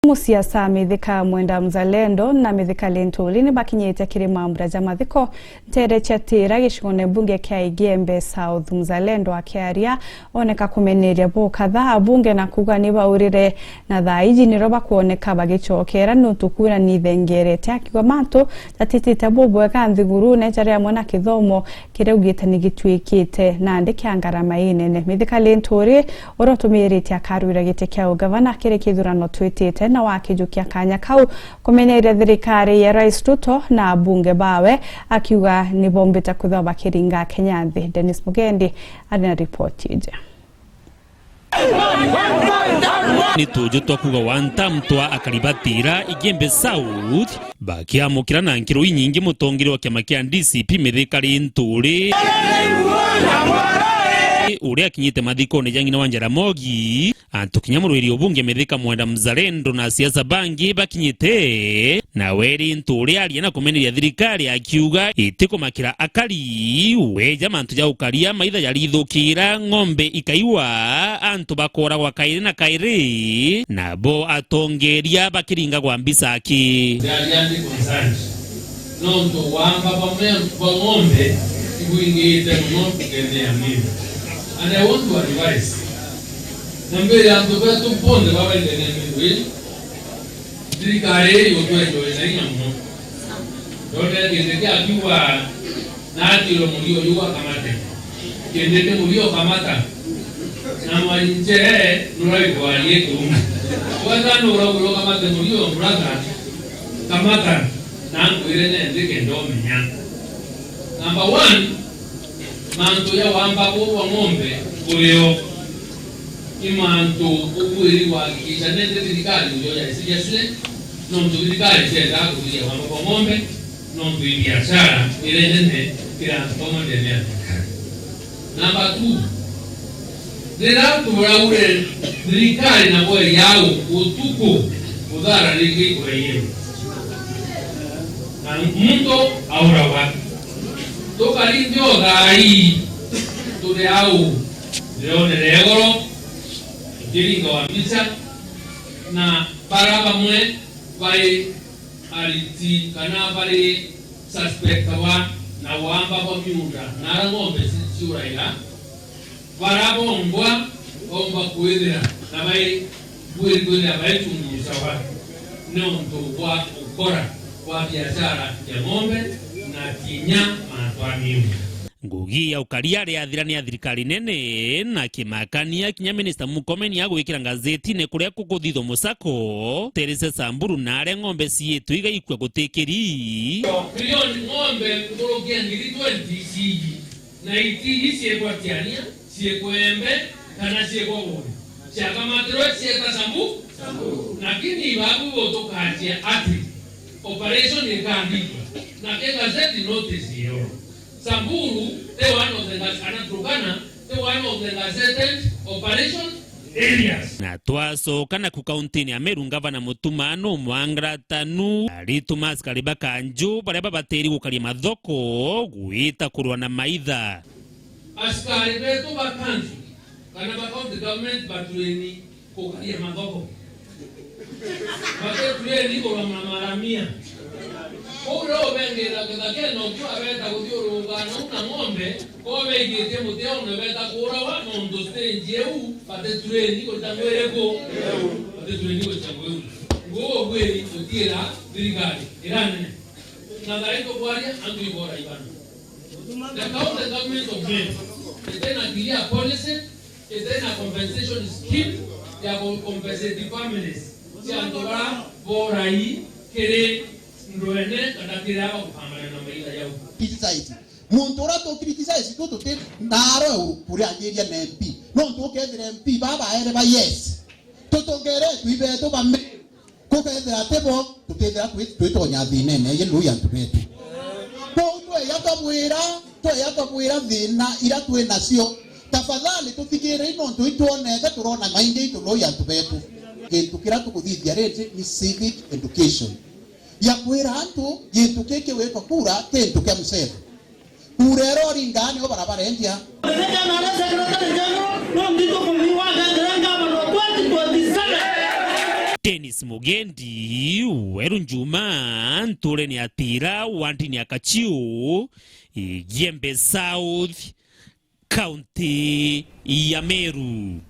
Musiasa mithika mwenda mzalendo na mithika lintuli ni bakinyete kiri mambura ja mathiko ntere chatira gicigone bunge kia Igembe South mzalendo akiaria oneka kumeneria bo kadhaa bunge na kuga ni baurire na thaiji ni roba kuoneka bagicokera nutukura ni thengerete akiwa mantu tatitite bobwega nthiguru ne jaria mwana kithomo kireugite ni gitwikite na andike ngarama inene mithika lintuli orotumirite akarura gite kia ugavana kire kithurano twitite na wakijukia kanya kau kumeneria thirikari ya Rais Ruto na bunge bawe akiuga ni bombita kuthoba kiringa Kenyathi. Dennis Mugendi ana report ije. Ni tuju tokuga wanta mtwa akaribatira Igembe South bakiamukira na nkiro inyingi mutongire wa kiama kia DCP mithika lintuli uri akinyite mathiko ni jangi na Wanjaramogi antukinyamurwiri obunge mithika mwenda mzalendo na siasa bangi bakinyite na weri nturi aria na kumeneria thirikari akiuga itiko makira akari weja mantu ja ukaria maitha ya lithukira ng'ombe ikaiwa antu bakora gwa kairi na kairi na bo atongeria bakiringa gwa mbisaki yandi konsanti nonto wamba kwa ng'ombe ikuingite mnofu kende amini. And I want to advise. Nambe ya mtoka tuponde baba ndene mimi. Dirikare yokwendo ina mno. Ndote kende akiwa na atilo mulio yuwa kamate. Kende mulio kamata. Na mwalinje nulai kwa yetu. Kwanza nuro kamate mulio mraga. Kamata na ngwirene ndike ndo menya. Number 1, manto ya wamba wa ng'ombe ulio imanto uburi wa kishanende dirikali ndio ya sijasile no mtu dirikali cheza kulia wamba kwa ng'ombe no mtu biashara ile nene kila kama ndio. Namba 2, ndio tumuraure dirikali na kwa yao utuko udhara ligi kwa yeye na mto aurawa toka lindio gai tule au leone legoro diringa wa pizza na baraba mwe vai aliti kana bali suspect wa na wamba kwa miunda na ng'ombe sura ila baraba ngwa omba kuidira na vai kuidira vai tumusawa no mtu kwa ukora kwa biashara ya ng'ombe na kinya matwamiu ngugi ya ukaria ria thirani ya thirikari nene na kimakania kinya minister Mukomeni agwikira ngazeti ne kuria kukuthitho musako Teresa Samburu na are ng'ombe cietu igaikwa gutikiri milioni ng'ombe kurogia ngiri 20 na iti ciekwa tiania ciekwe kana ciekwa woni ciaka matro cieka Sambu lakini babu botokatia ati operation ikandikwa na gazeti notice hiyo Samburu they one of the anatukana they one of the gazetted operation areas na twasoka na ku kaunti ya Meru ngavana Mutumano Mwangaratanu alituma askari bakanju baria babateri gukaria mathoko gwita kurwa na maitha askari betu bakanju kana county government batueni kukaria mathoko batueni kwa maramia uro bengera kadake no kwa beta kudiurungana una ng'ombe ko begete muteo no beta kurawa no ndoste njeu pate tureni ko tangwereko pate tureni ko tangweru go gweri kutira dirigari irane na daito kwaria andu ibora ibana the government of men itena clear policy itena compensation scheme ya compensate families si andora borai kere ndoene kadakira kuhamana na maisha yao criticize muntu rato criticize to te naro kuri angeria na MP no to kedre MP baba ere ba yes to ngere tuibe to ba me ko kedra tebo to kedra to nya dhinene ye luya tubetu to yakabwira thina ira twe nacio tafadhali tufikire ino ndu ituonega turona maingi itu luya tubetu kintu kira tukuthithia rete ni civic education ya kwira antu yintu keke weka kura kintu kya mseto kurero ringani obarabara endia Dennis Mugendi weru njuma ntule ni atira wanti ni akachiu Igiembe South County ya Meru.